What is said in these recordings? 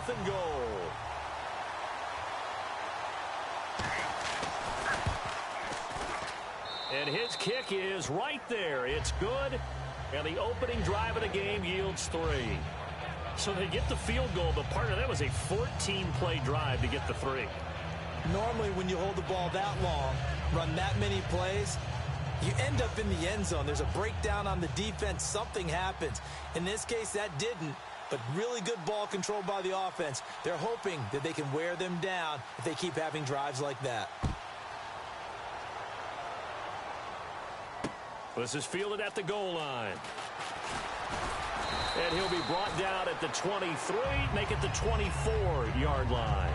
4th and goal. And his kick is right there. It's good. And the opening drive of the game yields 3. So they get the field goal, but partner, that was a 14-play drive to get the 3. Normally, when you hold the ball that long, run that many plays, you end up in the end zone. There's a breakdown on the defense. Something happens. In this case, that didn't. But really good ball control by the offense. They're hoping that they can wear them down if they keep having drives like that. This is fielded at the goal line. And he'll be brought down at the 23, make it the 24-yard line.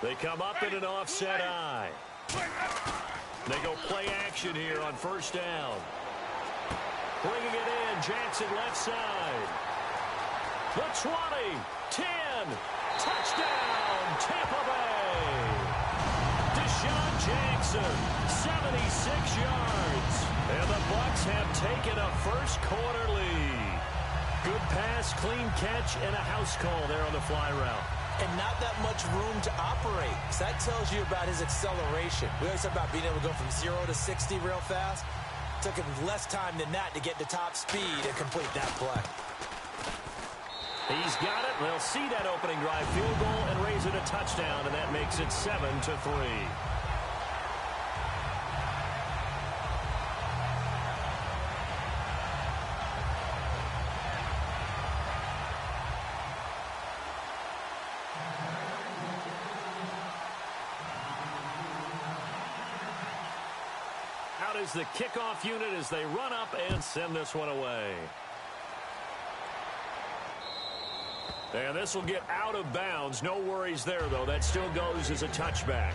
They come up in an offset eye. They go play action here on 1st down. Bringing it in, Jackson left side. The 20, 10, touchdown, Tampa Bay. Deshaun Jackson, 76 yards. And the Bucs have taken a first-quarter lead. Good pass, clean catch, and a house call there on the fly route. And not that much room to operate. So that tells you about his acceleration. We always talk about being able to go from 0 to 60 real fast. It took him less time than that to get to top speed and complete that play. He's got it. They'll see that opening drive field goal and raise it a touchdown, and that makes it 7-3. Is the kickoff unit as they run up and send this one away. And this will get out of bounds. No worries there, though. That still goes as a touchback.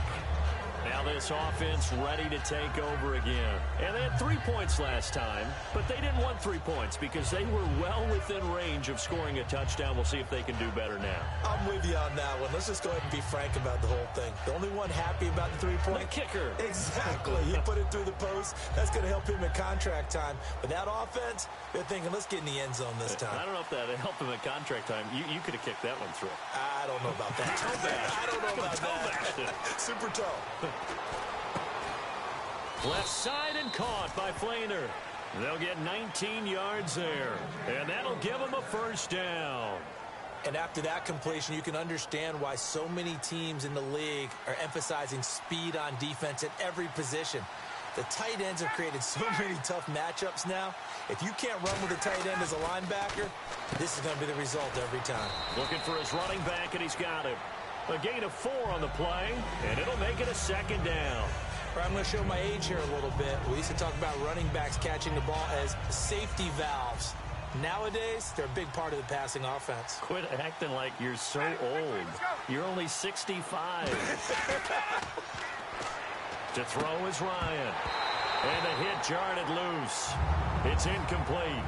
Now this offense ready to take over again. And they had 3 points last time, but they didn't want 3 points because they were well within range of scoring a touchdown. We'll see if they can do better now. I'm with you on that one. Let's just go ahead and be frank about the whole thing. The only one happy about the 3-point. The kicker. Exactly. He put it through the post. That's going to help him in contract time. But that offense, they're thinking, let's get in the end zone this time. I don't know if that helped him in contract time. You could have kicked that one through. I don't know about that. I don't know about that. Super toe. Left side and caught by Flainer. They'll get 19 yards there. And that'll give them a first down. And after that completion, you can understand why so many teams in the league are emphasizing speed on defense at every position. The tight ends have created so many tough matchups now. If you can't run with a tight end as a linebacker, this is going to be the result every time. Looking for his running back, and he's got him. A gain of 4 on the play, and it'll make it a second down. I'm going to show my age here a little bit. We used to talk about running backs catching the ball as safety valves. Nowadays, they're a big part of the passing offense. Quit acting like you're so old. You're only 65. To throw is Ryan. And the hit jarred it loose. It's incomplete.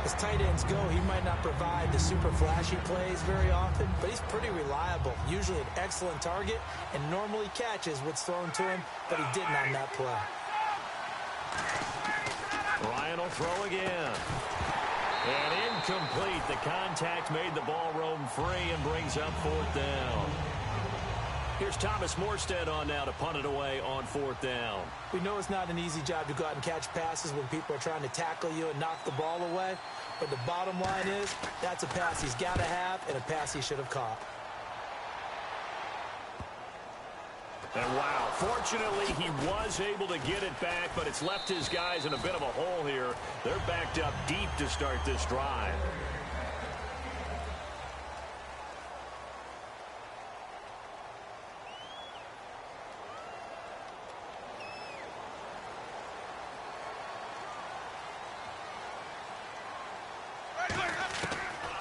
As tight ends go, he might not provide the super flashy plays very often, but he's pretty reliable. Usually an excellent target and normally catches what's thrown to him, but he didn't on that play. Ryan will throw again. And incomplete. The contact made the ball roam free and brings up 4th down. Here's Thomas Morstead on now to punt it away on 4th down. We know it's not an easy job to go out and catch passes when people are trying to tackle you and knock the ball away. But the bottom line is, that's a pass he's got to have and a pass he should have caught. And wow, fortunately he was able to get it back, but it's left his guys in a bit of a hole here. They're backed up deep to start this drive.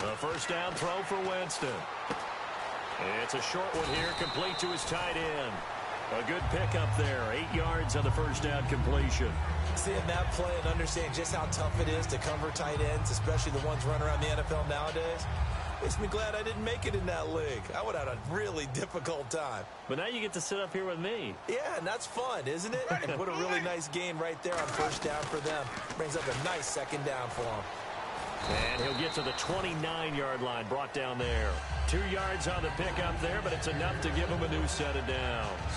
A first down throw for Winston. It's a short one here, complete to his tight end. A good pickup there, 8 yards on the first down completion. Seeing that play and understand just how tough it is to cover tight ends, especially the ones running around the NFL nowadays, makes me glad I didn't make it in that league. I would have had a really difficult time. But now you get to sit up here with me. Yeah, and that's fun, isn't it? And put a really nice gain right there on first down for them. Brings up a nice second down for them. And he'll get to the 29-yard line, brought down there. 2 yards on the pickup there, but it's enough to give him a new set of downs.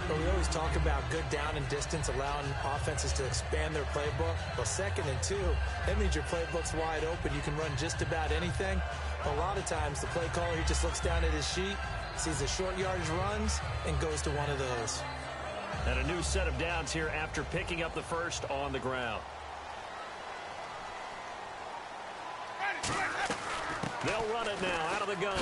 But we always talk about good down and distance, allowing offenses to expand their playbook. Well, 2nd and 2, that means your playbook's wide open. You can run just about anything. A lot of times, the play caller, he just looks down at his sheet, sees the short yardage runs, and goes to one of those. And a new set of downs here after picking up the first on the ground. They'll run it now out of the gun.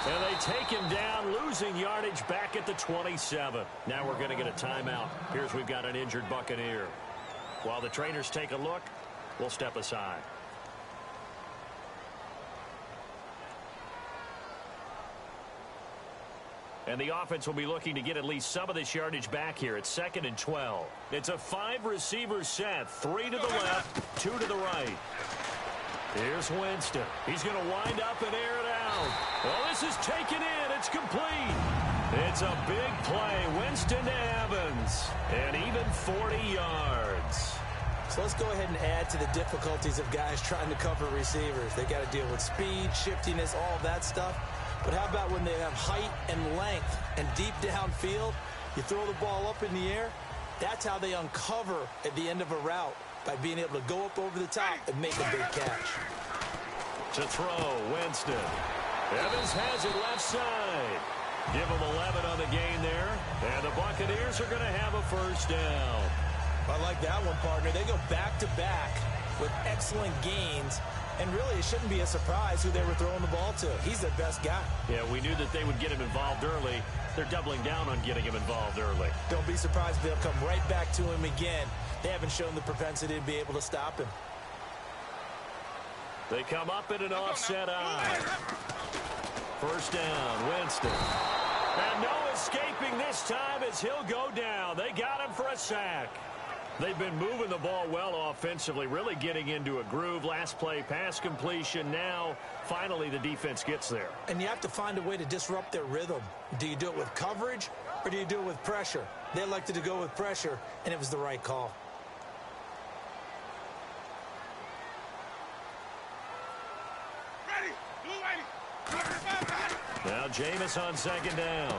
And they take him down, losing yardage back at the 27. Now we're going to get a timeout. Here's we've got an injured Buccaneer. While the trainers take a look, we'll step aside. And the offense will be looking to get at least some of this yardage back here. It's 2nd and 12. It's a 5-receiver set. 3 to the left, 2 to the right. Here's Winston. He's going to wind up and air it out. Well, this is taken in. It's complete. It's a big play. Winston to Evans. And even 40 yards. So let's go ahead and add to the difficulties of guys trying to cover receivers. They got to deal with speed, shiftiness, all that stuff. But how about when they have height and length and deep downfield? You throw the ball up in the air. That's how they uncover at the end of a route, by being able to go up over the top and make a big catch. To throw, Winston. Evans has it left side. Give him 11 on the gain there. And the Buccaneers are going to have a first down. I like that one, partner. They go back-to-back with excellent gains. And really, it shouldn't be a surprise who they were throwing the ball to. He's their best guy. Yeah, we knew that they would get him involved early. They're doubling down on getting him involved early. Don't be surprised if they'll come right back to him again. They haven't shown the propensity to be able to stop him. They come up in an offset eye. First down, Winston. And no escaping this time as he'll go down. They got him for a sack. They've been moving the ball well offensively, really getting into a groove. Last play, pass completion. Now, finally, the defense gets there. And you have to find a way to disrupt their rhythm. Do you do it with coverage, or do you do it with pressure? They elected to go with pressure, and it was the right call. Now Jameis on 2nd down.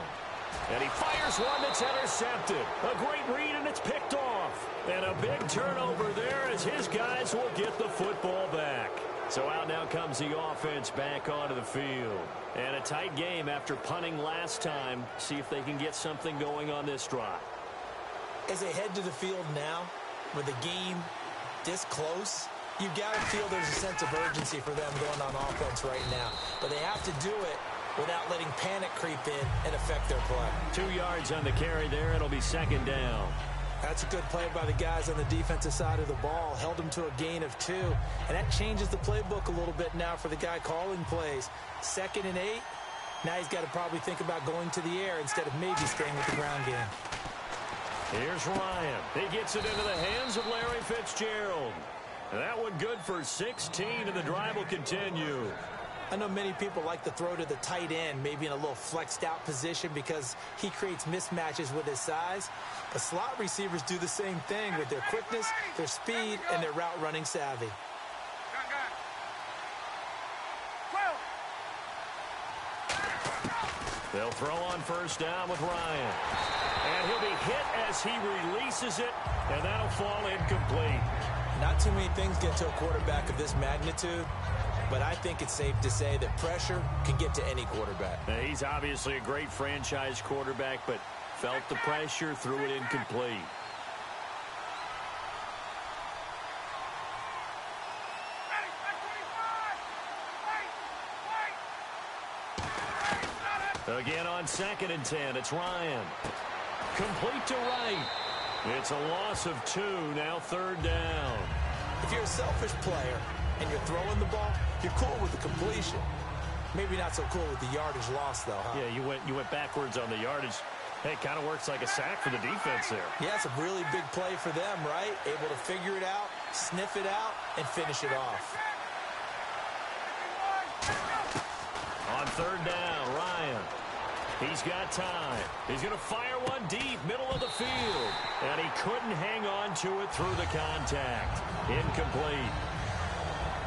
And he fires one that's intercepted. A great read, and it's picked off. And a big turnover there as his guys will get the football back. So out now comes the offense back onto the field. And a tight game after punting last time. See if they can get something going on this drive. As they head to the field now, with the game this close, you've got to feel there's a sense of urgency for them going on offense right now. But they have to do it without letting panic creep in and affect their play. 2 yards on the carry there. It'll be 2nd down. That's a good play by the guys on the defensive side of the ball. Held them to a gain of 2. And that changes the playbook a little bit now for the guy calling plays. 2nd and 8. Now he's got to probably think about going to the air instead of maybe staying with the ground game. Here's Ryan. He gets it into the hands of Larry Fitzgerald. And that one good for 16, and the drive will continue. I know many people like to throw to the tight end, maybe in a little flexed out position because he creates mismatches with his size. But slot receivers do the same thing with their quickness, their speed, and their route running savvy. They'll throw on first down with Ryan. And he'll be hit as he releases it, and that'll fall incomplete. Not too many things get to a quarterback of this magnitude, but I think it's safe to say that pressure can get to any quarterback. Now, he's obviously a great franchise quarterback, but felt the pressure, threw it incomplete. Again on 2nd and 10, it's Ryan. Complete to right. It's a loss of 2, now 3rd down. If you're a selfish player and you're throwing the ball, you're cool with the completion. Maybe not so cool with the yardage loss, though, huh? Yeah, you went backwards on the yardage. Hey, kind of works like a sack for the defense there. Yeah, it's a really big play for them, right? Able to figure it out, sniff it out, and finish it off. On third down, Ryan. He's got time. He's going to fire one deep, middle of the field. And he couldn't hang on to it through the contact. Incomplete.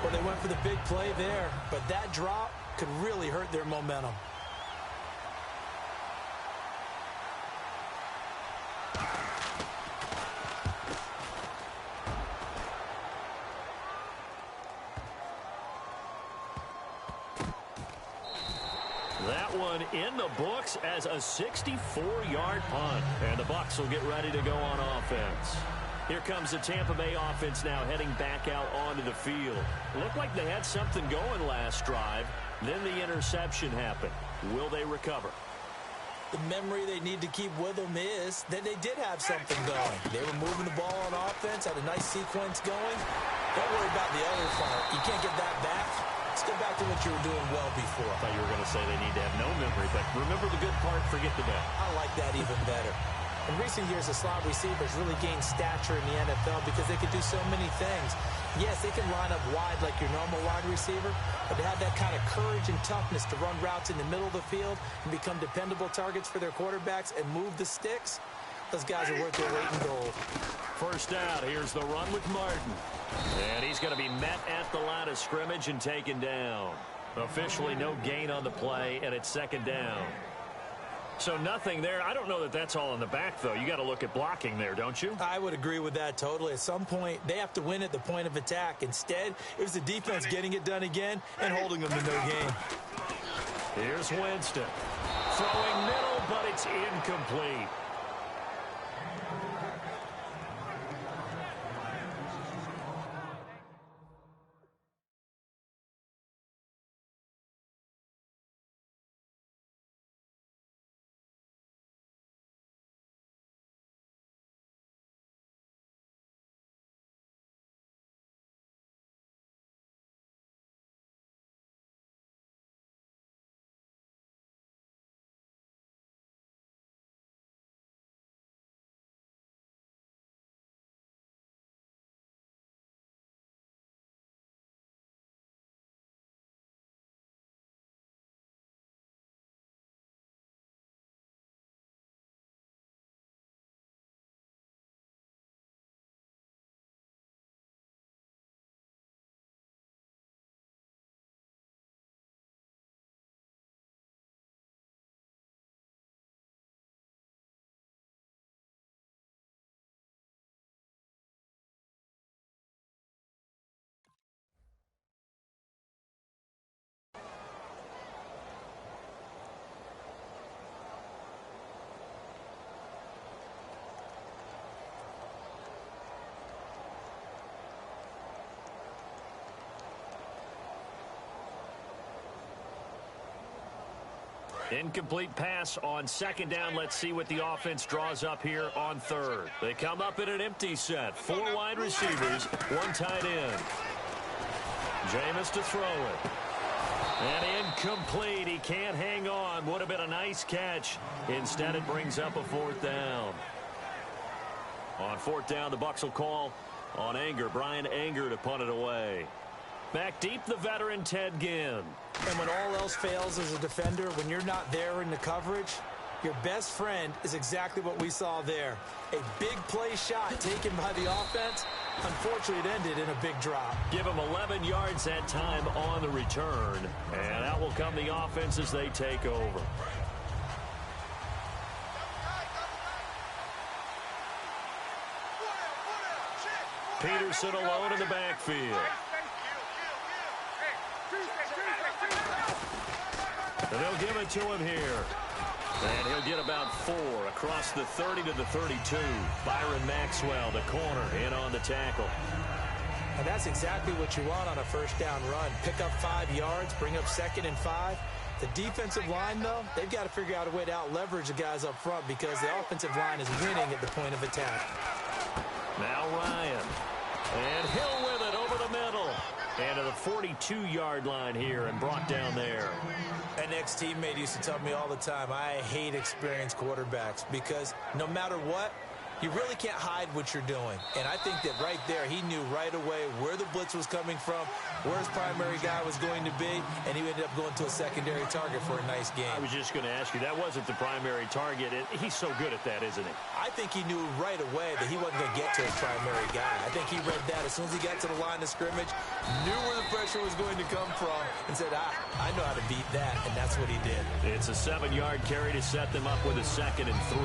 Well, they went for the big play there, but that drop could really hurt their momentum. That one in the books as a 64-yard punt. And the Bucs will get ready to go on offense. Here comes the Tampa Bay offense now heading back out onto the field. Looked like they had something going last drive. Then the interception happened. Will they recover? The memory they need to keep with them is that they did have something going. They were moving the ball on offense, had a nice sequence going. Don't worry about the other part. You can't get that back. Let's go back to what you were doing well before. I thought you were going to say they need to have no memory, but remember the good part, forget the bad. I like that even better. In recent years, the slot receivers really gained stature in the NFL because they could do so many things. Yes, they can line up wide like your normal wide receiver, but to have that kind of courage and toughness to run routes in the middle of the field and become dependable targets for their quarterbacks and move the sticks, those guys are worth their weight in gold. First out, here's the run with Martin. And he's going to be met at the line of scrimmage and taken down. Officially no gain on the play, and it's second down. So nothing there. I don't know that that's all in the back, though. You got to look at blocking there, don't you? I would agree with that totally. At some point, they have to win at the point of attack. Instead, it was the defense getting it done again and holding them to no gain. Here's Winston. Throwing middle, but it's incomplete. Incomplete pass on second down. Let's see what the offense draws up here on third. They come up in an empty set. 4 wide receivers, 1 tight end. Jameis to throw it. And incomplete. He can't hang on. Would have been a nice catch. Instead, it brings up a 4th down. On 4th down, the Bucs will call on Brian Anger to punt it away. Back deep, the veteran Ted Ginn. And when all else fails as a defender, when you're not there in the coverage, your best friend is exactly what we saw there. A big play shot taken by the offense. Unfortunately, it ended in a big drop. Give him 11 yards that time on the return. And out will come the offense as they take over. Peterson alone in the backfield. And they'll give it to him here. And he'll get about 4 across the 30 to the 32. Byron Maxwell, the corner, in on the tackle. And that's exactly what you want on a first down run. Pick up 5 yards, bring up 2nd and 5. The defensive line, though, they've got to figure out a way to out-leverage the guys up front because the offensive line is winning at the point of attack. Now Ryan. And Hill with it over the middle. And to the 42-yard line here and brought down there. An ex-teammate used to tell me all the time, I hate experienced quarterbacks because no matter what, you really can't hide what you're doing. And I think that right there, he knew right away where the blitz was coming from, where his primary guy was going to be, and he ended up going to a secondary target for a nice game. I was just going to ask you, that wasn't the primary target. He's so good at that, isn't he? I think he knew right away that he wasn't going to get to his primary guy. I think he read that as soon as he got to the line of scrimmage, knew where the pressure was going to come from, and said, I know how to beat that, and that's what he did. It's a 7-yard carry to set them up with a 2nd and 3.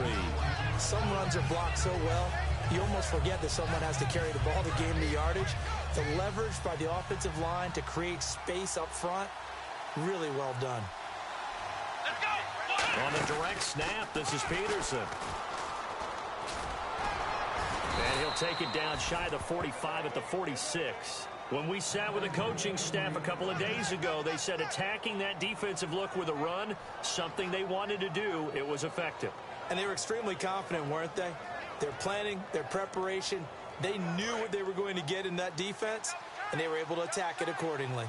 Some runs are blocked so well, you almost forget that someone has to carry the ball to gain the yardage. The leverage by the offensive line to create space up front, really well done. On the direct snap, this is Peterson. And he'll take it down shy of the 45 at the 46. When we sat with the coaching staff a couple of days ago, they said attacking that defensive look with a run, something they wanted to do, it was effective. And they were extremely confident, weren't they? Their planning, their preparation, they knew what they were going to get in that defense, and they were able to attack it accordingly.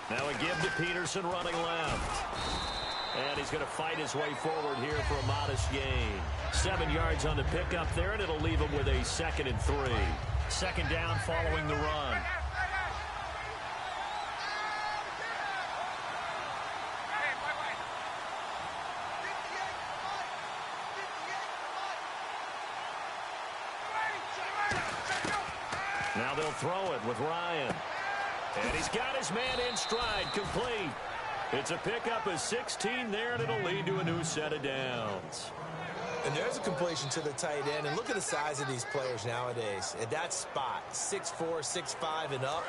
Now a give to Peterson running left. And he's going to fight his way forward here for a modest gain. 7 yards on the pickup there, and it'll leave him with a 2nd and 3. 2nd down following the run. Now they'll throw it with Ryan. And he's got his man in stride, complete. It's a pickup of 16 there, and it'll lead to a new set of downs. And there's a completion to the tight end. And look at the size of these players nowadays. At that spot, 6'4", 6'5", and up.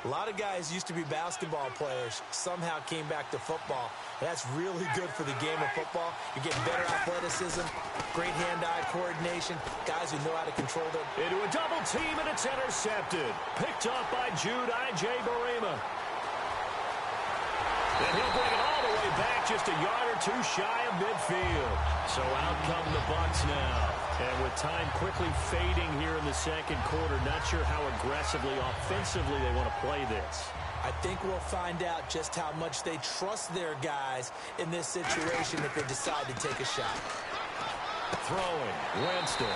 A lot of guys used to be basketball players, somehow came back to football. And that's really good for the game of football. You're getting better athleticism, great hand-eye coordination, guys who know how to control their... Into a double team, and it's intercepted. Picked off by Jude Ih8theBarima. And he'll bring it all the way back, just a yard or two shy of midfield. So out come the Bucs now. And with time quickly fading here in the second quarter, not sure how aggressively, offensively they want to play this. I think we'll find out just how much they trust their guys in this situation if they decide to take a shot. Throwing, Winston.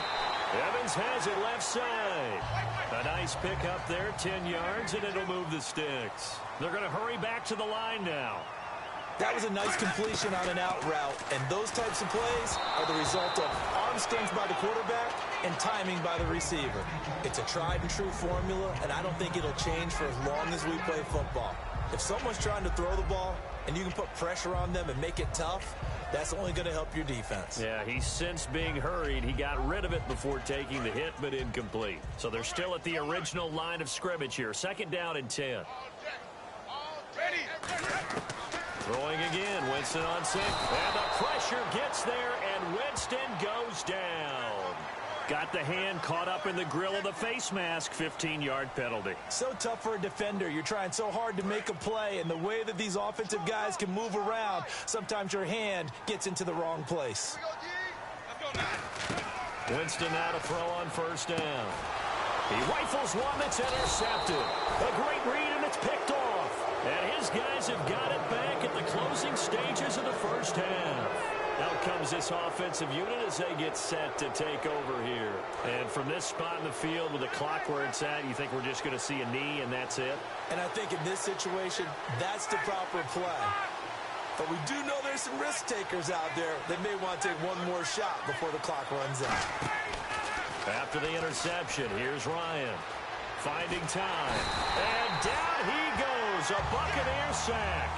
Evans has it left side. A nice pickup there, 10 yards, and it'll move the sticks. They're going to hurry back to the line now. That was a nice completion on an out route, and those types of plays are the result of arm strength by the quarterback and timing by the receiver. It's a tried-and-true formula, and I don't think it'll change for as long as we play football. If someone's trying to throw the ball and you can put pressure on them and make it tough, that's only going to help your defense. Yeah, he's since being hurried. He got rid of it before taking the hit, but incomplete. So they're still at the original line of scrimmage here. 2nd down and 10. Throwing again, Winston on 6. And the pressure gets there, and Winston goes down. Got the hand caught up in the grill of the face mask. 15-yard penalty. So tough for a defender. You're trying so hard to make a play, and the way that these offensive guys can move around, sometimes your hand gets into the wrong place. Winston now to throw on 1st down. He rifles one that's intercepted. A great read, and it's picked off. And his guys have got it back at the closing stages of the first half. Out comes this offensive unit as they get set to take over here. And from this spot in the field with the clock where it's at, you think we're just going to see a knee and that's it? And I think in this situation, that's the proper play. But we do know there's some risk takers out there that may want to take one more shot before the clock runs out. After the interception, here's Ryan. Finding time. And down he goes. A Buccaneer sack.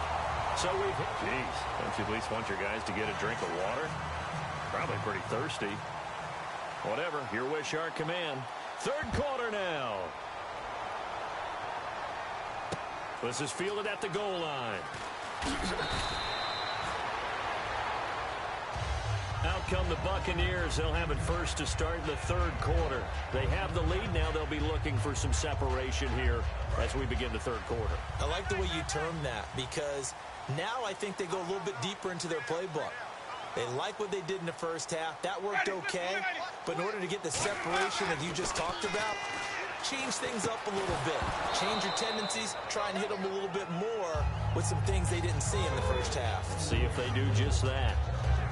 So we've... Geez, don't you at least want your guys to get a drink of water? Probably pretty thirsty. Whatever, your wish, our command. 3rd quarter now. This is fielded at the goal line. Out come the Buccaneers. They'll have it first to start the 3rd quarter. They have the lead now. They'll be looking for some separation here as we begin the 3rd quarter. I like the way you term that because now I think they go a little bit deeper into their playbook. They like what they did in the first half. That worked okay. But in order to get the separation that you just talked about, change things up a little bit. Change your tendencies, try and hit them a little bit more with some things they didn't see in the first half. See if they do just that.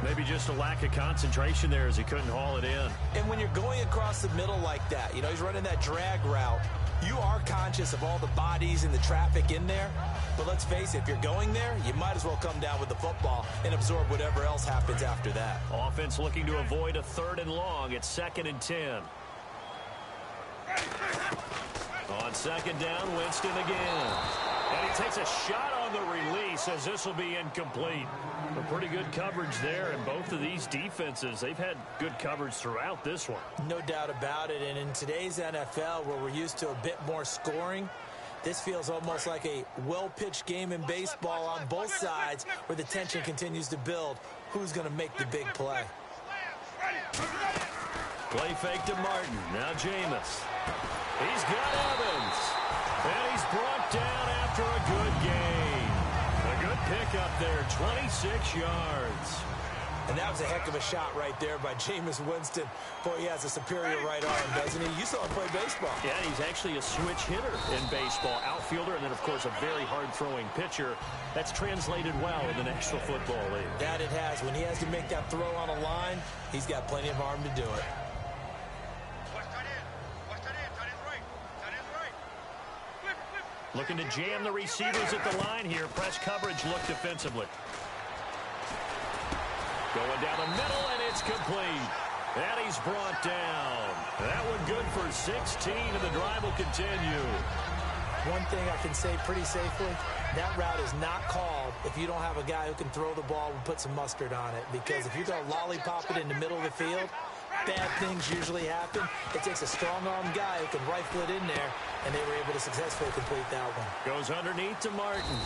Maybe just a lack of concentration there as he couldn't haul it in. And when you're going across the middle like that, you know, he's running that drag route, you are conscious of all the bodies and the traffic in there. But let's face it, if you're going there, you might as well come down with the football and absorb whatever else happens after that. Offense looking to avoid a 3rd and long. It's 2nd and 10. On 2nd down, Winston again. And he takes a shot on the release as this will be incomplete. A pretty good coverage there, and both of these defenses, they've had good coverage throughout this one. No doubt about it, and in today's NFL, where we're used to a bit more scoring, this feels almost like a well-pitched game in baseball on both sides where the tension continues to build. Who's going to make the big play? Play fake to Martin. Now Jameis. He's got Evans. And he's brought down after a good gain. A good pickup there, 26 yards. And that was a heck of a shot right there by Jameis Winston. Boy, he has a superior right arm, doesn't he? You saw him play baseball. Yeah, he's actually a switch hitter in baseball. Outfielder, and then, of course, a very hard-throwing pitcher. That's translated well in the National Football League. That it has. When he has to make that throw on a line, he's got plenty of arm to do it. Looking to jam the receivers at the line here. Press coverage look defensively. Going down the middle, and it's complete. And he's brought down. That one good for 16, and the drive will continue. One thing I can say pretty safely, that route is not called if you don't have a guy who can throw the ball and put some mustard on it. Because if you're going to lollipop it in the middle of the field, bad things usually happen. It takes a strong-armed guy who can rifle it in there, and they were able to successfully complete that one. Goes underneath to Martin.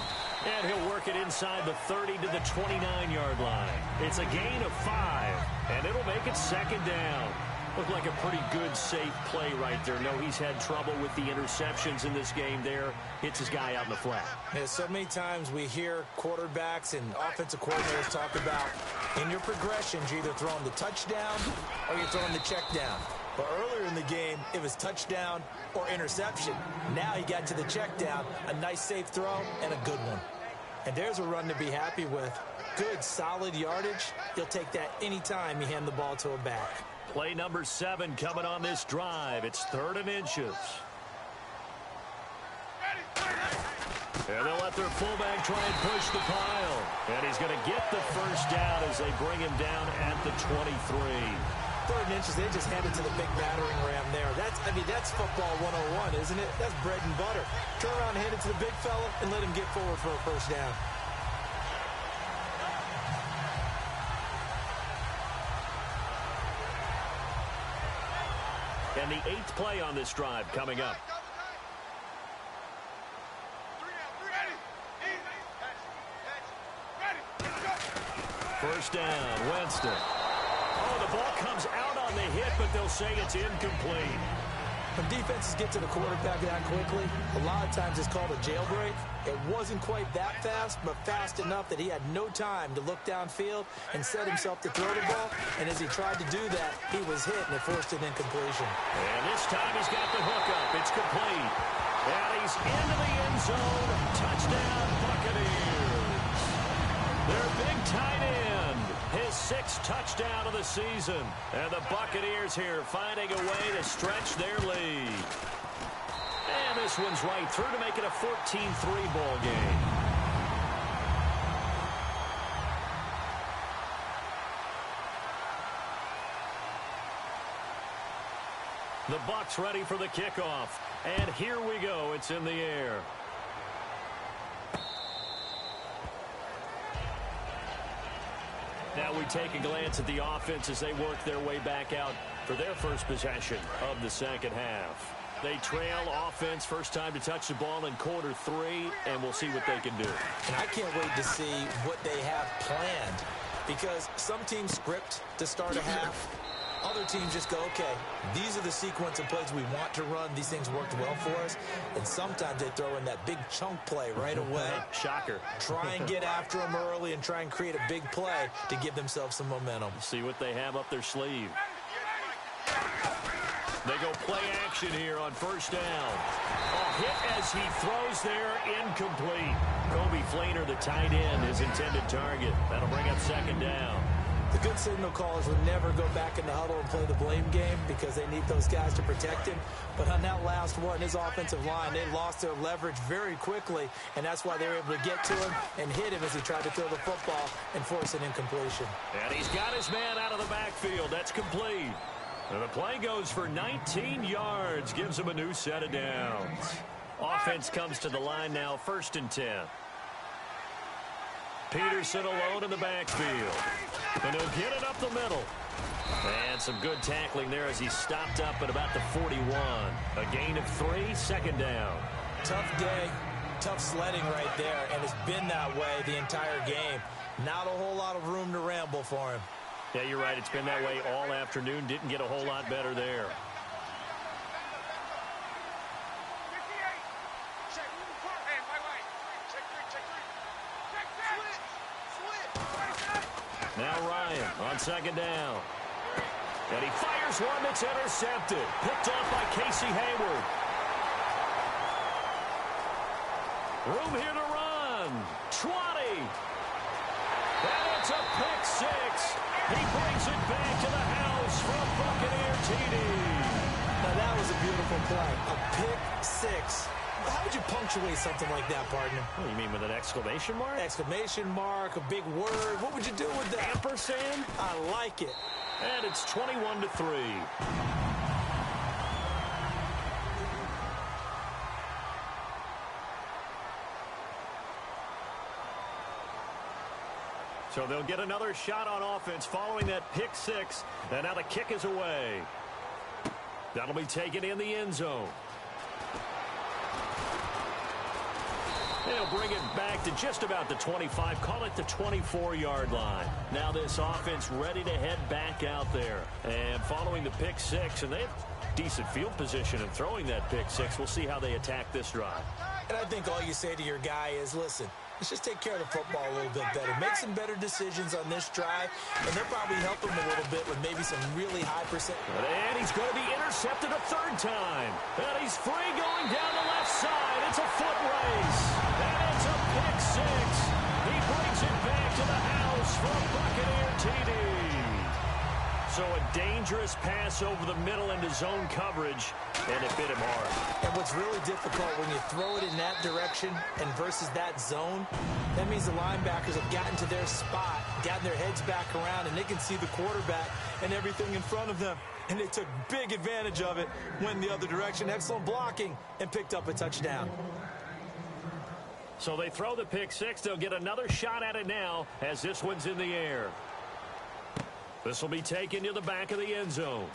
And he'll work it inside the 30 to the 29-yard line. It's a gain of 5, and it'll make it 2nd down. Looked like a pretty good, safe play right there. No, he's had trouble with the interceptions in this game there. Hits his guy out in the flat. Yeah, so many times we hear quarterbacks and offensive coordinators talk about in your progressions, you're either throwing the touchdown or you're throwing the check down. But earlier in the game, it was touchdown or interception. Now he got to the check down, a nice safe throw, and a good one. And there's a run to be happy with. Good, solid yardage. You'll take that anytime you hand the ball to a back. Play number 7 coming on this drive. It's 3rd and inches. And they'll let their fullback try and push the pile. And he's going to get the first down as they bring him down at the 23. 3rd and inches, they just hand it to the big battering ram there. That's football 101, isn't it? That's bread and butter. Turn around and hand it to the big fella and let him get forward for a first down. And the 8th play on this drive coming up. First down, Winston. Oh, the ball comes out on the hit, but they'll say it's incomplete. When defenses get to the quarterback that quickly, a lot of times it's called a jailbreak. It wasn't quite that fast, but fast enough that he had no time to look downfield and set himself to throw the ball. And as he tried to do that, he was hit, and it forced an incompletion. And this time he's got the hookup. It's complete. And he's into the end zone. Touchdown, Buccaneers. Their big tight end. His 6th touchdown of the season. And the Buccaneers here finding a way to stretch their lead. And this one's right through to make it a 14-3 ball game. The Bucs ready for the kickoff. And here we go. It's in the air. Now we take a glance at the offense as they work their way back out for their first possession of the second half. They trail offense, first time to touch the ball in quarter 3, and we'll see what they can do. And I can't wait to see what they have planned, because some teams script to start a half. Other teams just go, okay, these are the sequence of plays we want to run. These things worked well for us. And sometimes they throw in that big chunk play right away. Shocker. Try and get after them early and try and create a big play to give themselves some momentum. See what they have up their sleeve. They go play action here on first down. A hit as he throws there, incomplete. Kobe Fleener, the tight end, his intended target. That'll bring up second down. The good signal callers would never go back in the huddle and play the blame game because they need those guys to protect him. But on that last one, his offensive line, they lost their leverage very quickly, and that's why they were able to get to him and hit him as he tried to throw the football and force an incompletion. And he's got his man out of the backfield. That's complete. And the play goes for 19 yards, gives him a new set of downs. Offense comes to the line now, 1st and 10. Peterson alone in the backfield. And he'll get it up the middle. And some good tackling there as he stopped up at about the 41. A gain of 3, 2nd down. Tough day, tough sledding right there, and it's been that way the entire game. Not a whole lot of room to ramble for him. Yeah, you're right. It's been that way all afternoon. Didn't get a whole lot better there. Now Ryan on 2nd down. And he fires one that's intercepted. Picked off by Casey Hayward. Room here to run. 20. And it's a pick 6. He brings it back to the house for a Buccaneer TD. Now that was a beautiful play. A pick 6. How would you punctuate something like that, partner? What do you mean, with an exclamation mark? Exclamation mark, a big word. What would you do with that? Ampersand? I like it. And it's 21-3. So they'll get another shot on offense following that pick 6. And now the kick is away. That'll be taken in the end zone. They'll bring it back to just about the 25, call it the 24-yard line. Now this offense ready to head back out there. And following the pick 6, and they have decent field position in throwing that pick 6. We'll see how they attack this drive. And I think all you say to your guy is, listen, let's just take care of the football a little bit better. Make some better decisions on this drive, and they'll probably help him a little bit with maybe some really high percent. And he's going to be intercepted a 3rd time. And he's free going down the left side. It's a foot race. And it's a pick 6. He brings it back to the house for a Buccaneer TD. So a dangerous pass over the middle into zone coverage, and it hit him hard. And what's really difficult when you throw it in that direction and versus that zone, that means the linebackers have gotten to their spot, gotten their heads back around, and they can see the quarterback and everything in front of them. And they took big advantage of it, went the other direction, excellent blocking, and picked up a touchdown. So they throw the pick 6. They'll get another shot at it now as this one's in the air. This will be taken to the back of the end zone.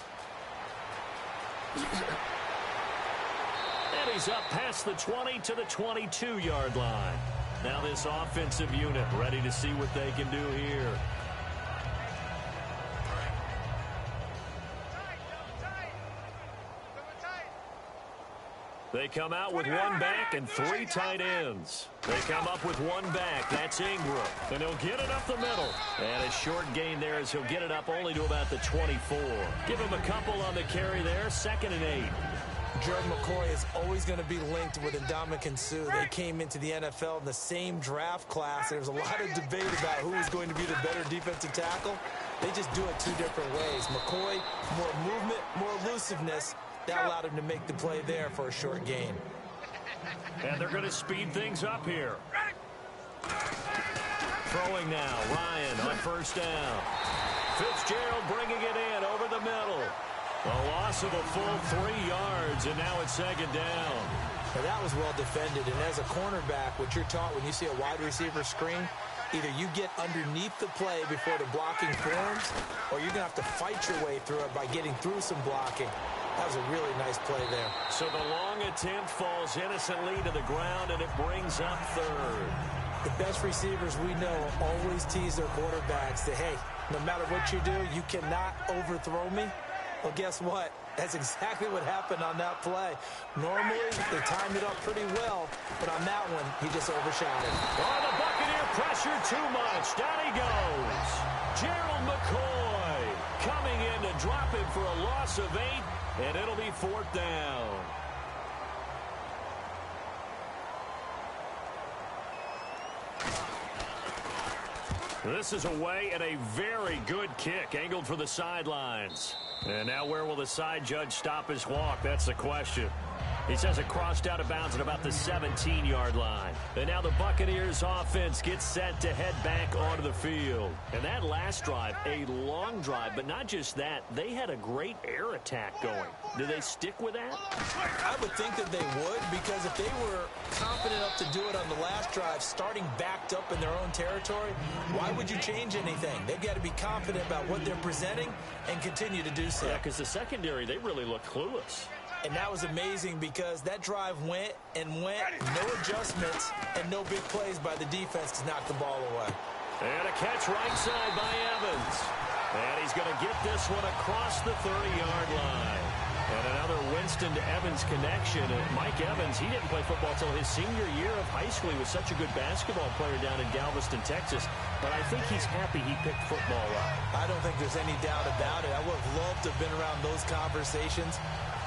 And he's up past the 20 to the 22-yard line. Now this offensive unit ready to see what they can do here. They come out with 1 back and 3 tight ends. They come up with 1 back. That's Ingram. And he'll get it up the middle. And a short gain there as he'll get it up only to about the 24. Give him a couple on the carry there. 2nd and 8. Gerald McCoy is always going to be linked with Ndamukong Suh. They came into the NFL in the same draft class. There was a lot of debate about who was going to be the better defensive tackle. They just do it 2 different ways. McCoy, more movement, more elusiveness. That allowed him to make the play there for a short gain. And they're going to speed things up here. Throwing now, Ryan on 1st down. Fitzgerald bringing it in over the middle. A loss of a full 3 yards, and now it's 2nd down. Now that was well defended, and as a cornerback, what you're taught when you see a wide receiver screen, either you get underneath the play before the blocking forms, or you're going to have to fight your way through it by getting through some blocking. That was a really nice play there. So the long attempt falls innocently to the ground, and it brings up 3rd. The best receivers we know always tease their quarterbacks that, hey, no matter what you do, you cannot overthrow me. Well, guess what? That's exactly what happened on that play. Normally, they timed it up pretty well, but on that one, he just overshot it. Oh, the Buccaneer pressure too much. Down he goes. Gerald McCoy coming in to drop him for a loss of 8. and it'll be 4th down. This is away and a very good kick, angled for the sidelines. And now where will the side judge stop his walk? That's the question. He says it crossed out of bounds at about the 17-yard line. And now the Buccaneers offense gets set to head back onto the field. And that last drive, a long drive, but not just that. They had a great air attack going. Do they stick with that? I would think that they would, because if they were confident enough to do it on the last drive, starting backed up in their own territory, why would you change anything? They've got to be confident about what they're presenting and continue to do so. Yeah, because the secondary, they really look clueless. And that was amazing because that drive went and went, no adjustments, and no big plays by the defense to knock the ball away. And a catch right side by Evans. And he's going to get this one across the 30-yard line. And another Winston to Evans connection. And Mike Evans, he didn't play football until his senior year of high school. He was such a good basketball player down in Galveston, Texas. But I think he's happy he picked football up. I don't think there's any doubt about it. I would have loved to have been around those conversations.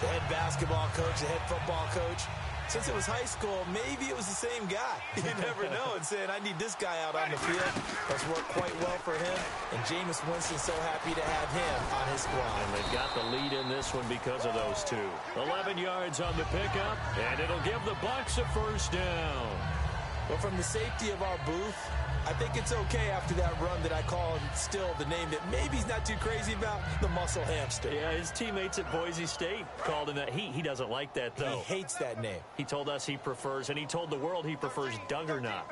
The head basketball coach, the head football coach. Since it was high school, maybe it was the same guy. You never know. And saying, I need this guy out on the field. That's worked quite well for him. And Jameis Winston's so happy to have him on his squad. And they've got the lead in this one because of those two. 11 yards on the pickup, and it'll give the Bucs a 1st down. Well, from the safety of our booth, I think it's okay after that run that I call him still the name that maybe he's not too crazy about, the muscle hamster. Yeah, his teammates at Boise State called him that. He doesn't like that, though. He hates that name. He told us he prefers, and he told the world he prefers Duggernaut.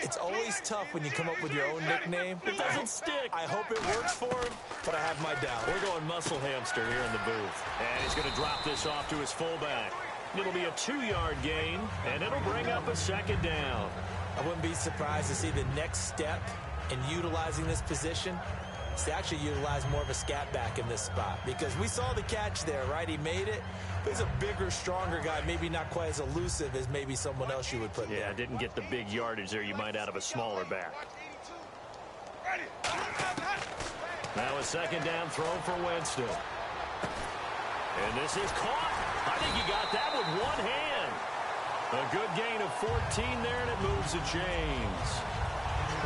It's always tough when you come up with your own nickname. It doesn't stick. I hope it works for him, but I have my doubts. We're going muscle hamster here in the booth. And he's going to drop this off to his fullback. It'll be a 2-yard gain, and it'll bring up a 2nd down. I wouldn't be surprised to see the next step in utilizing this position is to actually utilize more of a scat back in this spot, because we saw the catch there, right? He made it. But he's a bigger, stronger guy, maybe not quite as elusive as maybe someone else you would put there. Yeah, didn't get the big yardage there you might out of a smaller back. Now a 2nd down throw for Winston. And this is caught. I think he got that with one hand. A good gain of 14 there, and it moves the chains.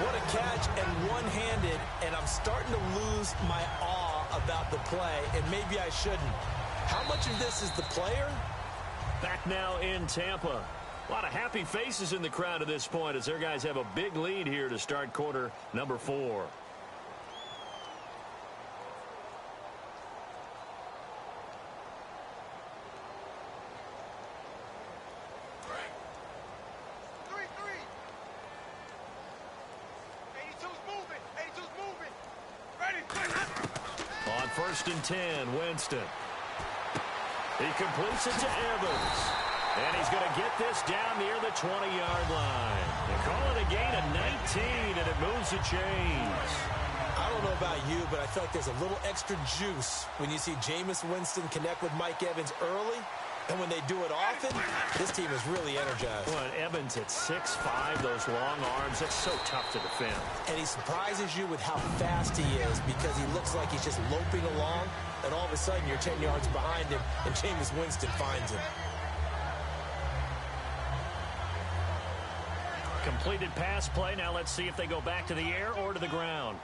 What a catch, and one-handed, and I'm starting to lose my awe about the play, and maybe I shouldn't. How much of this is the player? Back now in Tampa. A lot of happy faces in the crowd at this point as their guys have a big lead here to start quarter number 4. On 1st and 10, Winston. He completes it to Evans. And he's going to get this down near the 20-yard line. They call it a gain of 19, and it moves the chains. I don't know about you, but I feel like there's a little extra juice when you see Jameis Winston connect with Mike Evans early. And when they do it often, this team is really energized. Well, and Evans at 6'5", those long arms, that's so tough to defend. And he surprises you with how fast he is, because he looks like he's just loping along, and all of a sudden you're 10 yards behind him, and Jameis Winston finds him. Completed pass play. Now let's see if they go back to the air or to the ground.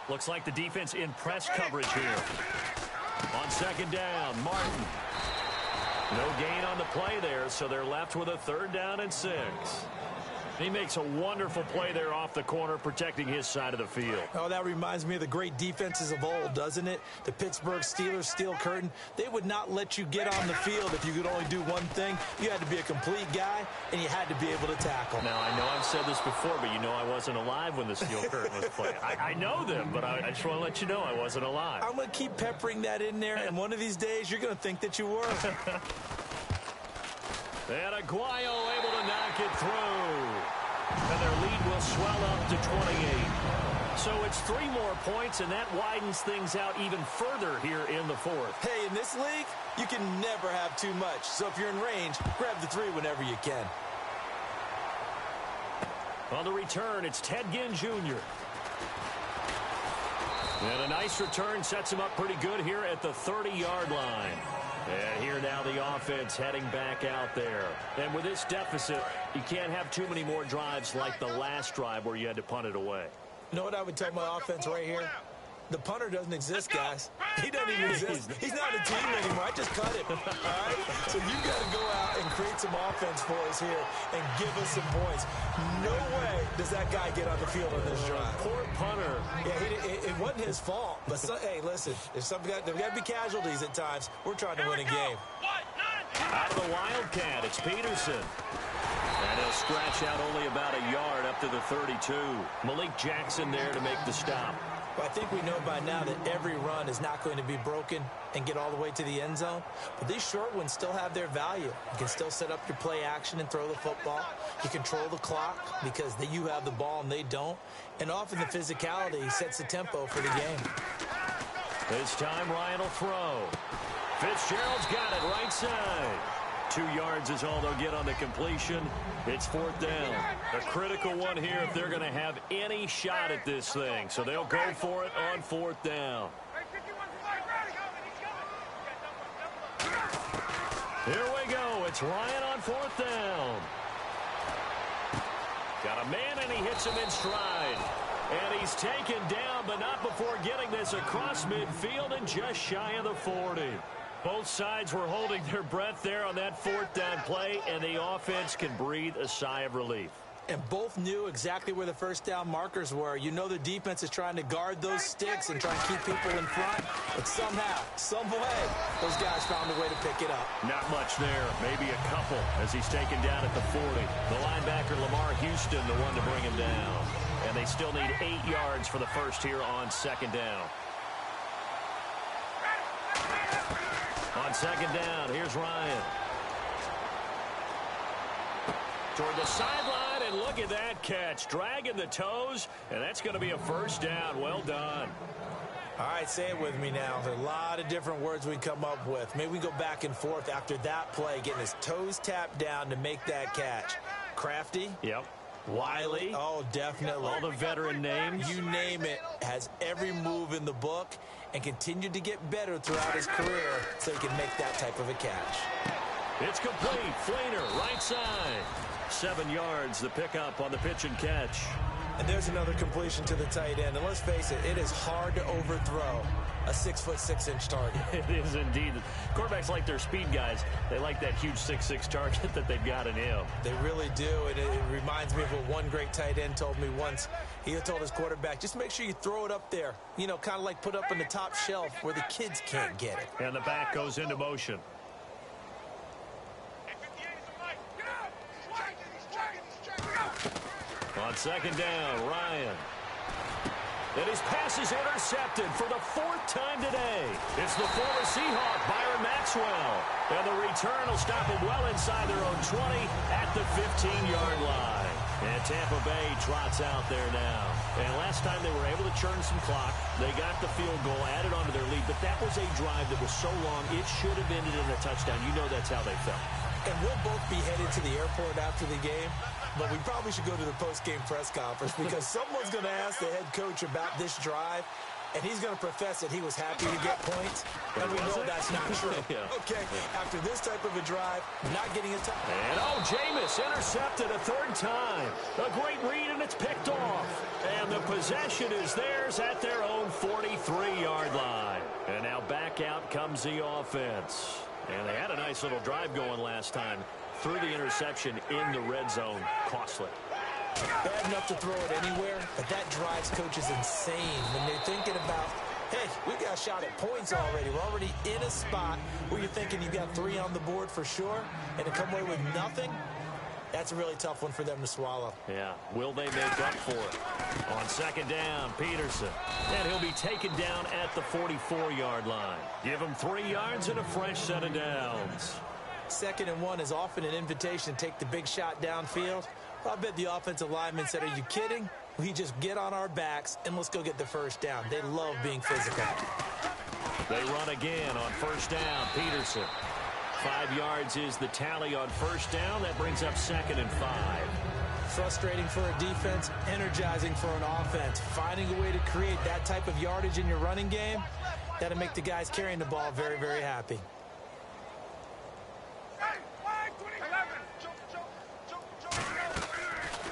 Looks like the defense in press coverage here. On 2nd down, Martin. No gain on the play there, so they're left with a 3rd down and 6. He makes a wonderful play there off the corner, protecting his side of the field. Oh, that reminds me of the great defenses of old, doesn't it? The Pittsburgh Steelers, steel curtain. They would not let you get on the field if you could only do one thing. You had to be a complete guy, and you had to be able to tackle. Now, I know I've said this before, but you know I wasn't alive when the steel curtain was played. I know them, but I just want to let you know I wasn't alive. I'm going to keep peppering that in there, and one of these days you're going to think that you were. And Aguayo able to knock it through. And their lead will swell up to 28. So it's 3 more points, and that widens things out even further here in the 4th. Hey, in this league, you can never have too much. So if you're in range, grab the 3 whenever you can. On the return, it's Ted Ginn Jr. And a nice return sets him up pretty good here at the 30-yard line. And here now the offense heading back out there. And with this deficit, you can't have too many more drives like the last drive where you had to punt it away. You know what I would tell my offense right here? The punter doesn't exist, guys. He doesn't even exist. He's not a team anymore. I just cut him. All right? So you got to go out and create some offense for us here and give us some points. No way does that guy get on the field on this drive. Poor punter. Yeah, it wasn't his fault. But, hey, listen, there's got to be casualties at times. We're trying to win a game. Out of the Wildcat, it's Peterson. And he'll scratch out only about a yard up to the 32. Malik Jackson there to make the stop. Well, I think we know by now that every run is not going to be broken and get all the way to the end zone. But these short ones still have their value. You can still set up your play action and throw the football. You control the clock because you have the ball and they don't. And often the physicality sets the tempo for the game. This time Ryan will throw. Fitzgerald's got it right side. 2 yards is all they'll get on the completion. It's 4th down. A critical one here if they're going to have any shot at this thing. So they'll go for it on 4th down. Here we go. It's Ryan on 4th down. Got a man, and he hits him in stride. And he's taken down, but not before getting this across midfield and just shy of the 40. Both sides were holding their breath there on that 4th down play, and the offense can breathe a sigh of relief. And both knew exactly where the first down markers were. You know the defense is trying to guard those sticks and try and keep people in front. But somehow, some way, those guys found a way to pick it up. Not much there. Maybe a couple as he's taken down at the 40. The linebacker, Lamar Houston, the one to bring him down. And they still need 8 yards for the first here on 2nd down. On 2nd down, here's Ryan. Toward the sideline, and look at that catch. Dragging the toes, and that's going to be a first down. Well done. All right, say it with me now. There's a lot of different words we come up with. Maybe we go back and forth after that play, getting his toes tapped down to make that catch. Crafty? Yep. Wiley? Oh, definitely. All the veteran names? You name it. Has every move in the book and continued to get better throughout his career so he can make that type of a catch. It's complete. Fleener, right side. 7 yards, the pickup on the pitch and catch. And there's another completion to the tight end. And let's face it, it is hard to overthrow a 6'6" target. It is indeed. Quarterbacks like their speed guys. They like that huge 6'6" target that they've got in him. They really do. And it reminds me of what one great tight end told me once. He told his quarterback, just make sure you throw it up there. You know, kind of like put up on the top shelf where the kids can't get it. And the back goes into motion. On 2nd down, Ryan. And his pass is intercepted for the 4th time today. It's the former Seahawk, Byron Maxwell. And the return will stop him well inside their own 20 at the 15-yard line. And Tampa Bay trots out there now. And last time they were able to churn some clock. They got the field goal, added on to their lead. But that was a drive that was so long, it should have ended in a touchdown. You know that's how they felt. And we'll both be headed to the airport after the game, but we probably should go to the post-game press conference because someone's going to ask the head coach about this drive, and he's going to profess that he was happy to get points, and we know that's not true. Yeah. Okay, after this type of a drive, not getting a touchdown. And Jameis intercepted a 3rd time. A great read, and it's picked off. And the possession is theirs at their own 43-yard line. And now back out comes the offense. And they had a nice little drive going last time. Threw the interception in the red zone. Costly. Bad enough to throw it anywhere, but that drives coaches insane when they're thinking about, hey, we got a shot at points already. We're already in a spot where you're thinking you got 3 on the board for sure, and to come away with nothing, that's a really tough one for them to swallow. Yeah. Will they make up for it? On 2nd down, Peterson. And he'll be taken down at the 44-yard line. Give him 3 yards and a fresh set of downs. 2nd and 1 is often an invitation to take the big shot downfield. I bet the offensive lineman said, are you kidding? We just get on our backs and let's go get the first down. They love being physical. They run again on 1st down, Peterson. 5 yards is the tally on 1st down. That brings up 2nd and 5. Frustrating for a defense, energizing for an offense. Finding a way to create that type of yardage in your running game, that'll make the guys carrying the ball very, very happy.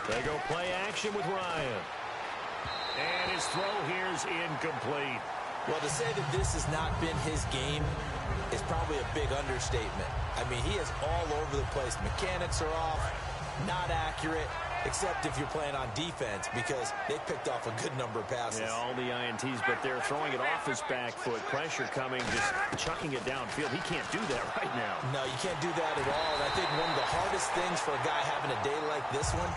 They go play action with Ryan. And his throw here is incomplete. Well, to say that this has not been his game is probably a big understatement. I mean, he is all over the place. Mechanics are off, not accurate, except if you're playing on defense, because they picked off a good number of passes. Yeah, all the INTs, but they're throwing it off his back foot. Pressure coming, just chucking it downfield. He can't do that right now. No, you can't do that at all. And I think one of the hardest things for a guy having a day like this one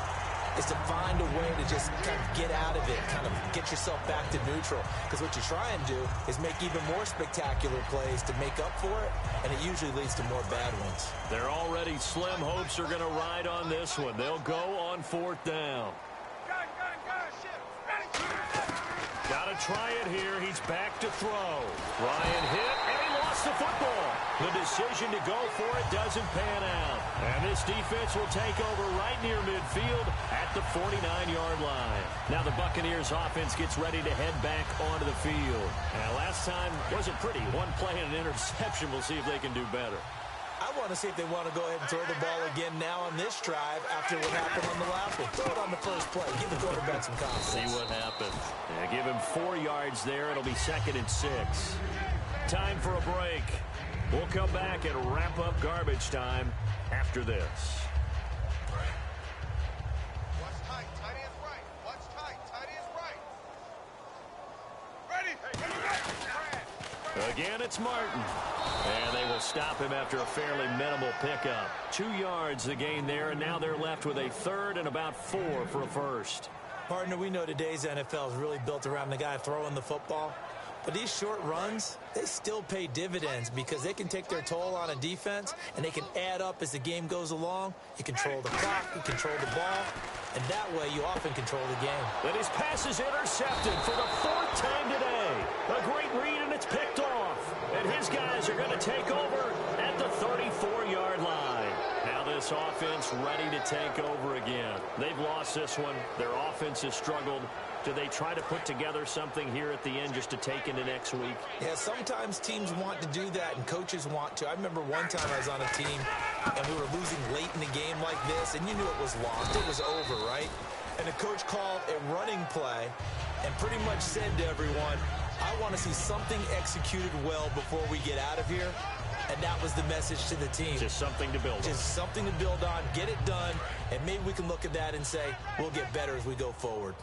is to find a way to just kind of get out of it, kind of get yourself back to neutral. Because what you try and do is make even more spectacular plays to make up for it, and it usually leads to more bad ones. Their already slim hopes are going to ride on this one. They'll go on 4th down. Got to try it here. He's back to throw. Ryan hit, and he lost the football. The decision to go for it doesn't pan out. And this defense will take over right near midfield at the 49-yard line. Now the Buccaneers offense gets ready to head back onto the field. Now last time wasn't pretty. One play and an interception. We'll see if they can do better. I want to see if they want to go ahead and throw the ball again now on this drive after what happened on the last one. Throw it on the first play. Give the quarterback some confidence. See what happens. Yeah, give him 4 yards there. It'll be 2nd and 6. Time for a break. We'll come back and wrap up garbage time after this. What's tight? Tight is right. What's tight? Tight is right. Ready? Again, it's Martin. And they will stop him after a fairly minimal pickup. 2 yards the gain there, and now they're left with a 3rd and about 4 for a first. Partner, we know today's NFL is really built around the guy throwing the football. But these short runs, they still pay dividends because they can take their toll on a defense, and they can add up as the game goes along. You control the clock, you control the ball, and that way you often control the game. And his pass is intercepted for the 4th time today. A great read, and it's picked off. And his guys are going to take over at the 34-yard line. Now this offense ready to take over again. They've lost this one. Their offense has struggled. Do they try to put together something here at the end just to take into next week? Yeah, sometimes teams want to do that and coaches want to. I remember one time I was on a team and we were losing late in the game like this, and you knew it was lost. It was over, right? And the coach called a running play and pretty much said to everyone, I want to see something executed well before we get out of here. And that was the message to the team. Just something to build on. Just something to build on, get it done, and maybe we can look at that and say, we'll get better as we go forward.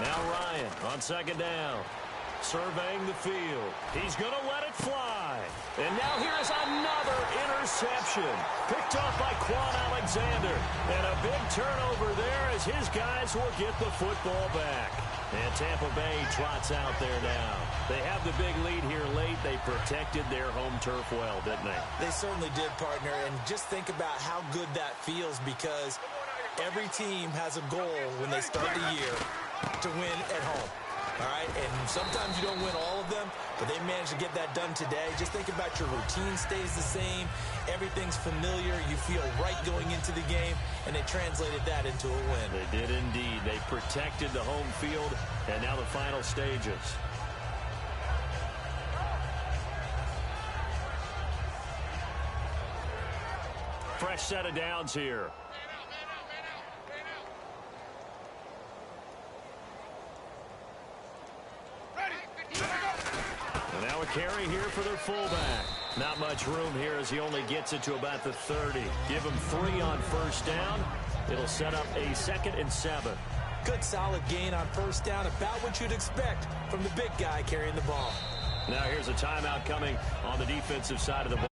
Now Ryan on 2nd down. Surveying the field. He's going to let it fly. And now here is another interception. Picked off by Quan Alexander. And a big turnover there as his guys will get the football back. And Tampa Bay trots out there now. They have the big lead here late. They protected their home turf well, didn't they? They certainly did, partner. And just think about how good that feels, because every team has a goal when they start the year to win at home. All right, and sometimes you don't win all of them, but they managed to get that done today. Just think about your routine stays the same. Everything's familiar. You feel right going into the game, and they translated that into a win. They did indeed. They protected the home field, and now the final stages. Fresh set of downs here. And now a carry here for their fullback. Not much room here as he only gets it to about the 30. Give him 3 on 1st down. It'll set up a 2nd and 7. Good solid gain on 1st down, about what you'd expect from the big guy carrying the ball. Now here's a timeout coming on the defensive side of the ball.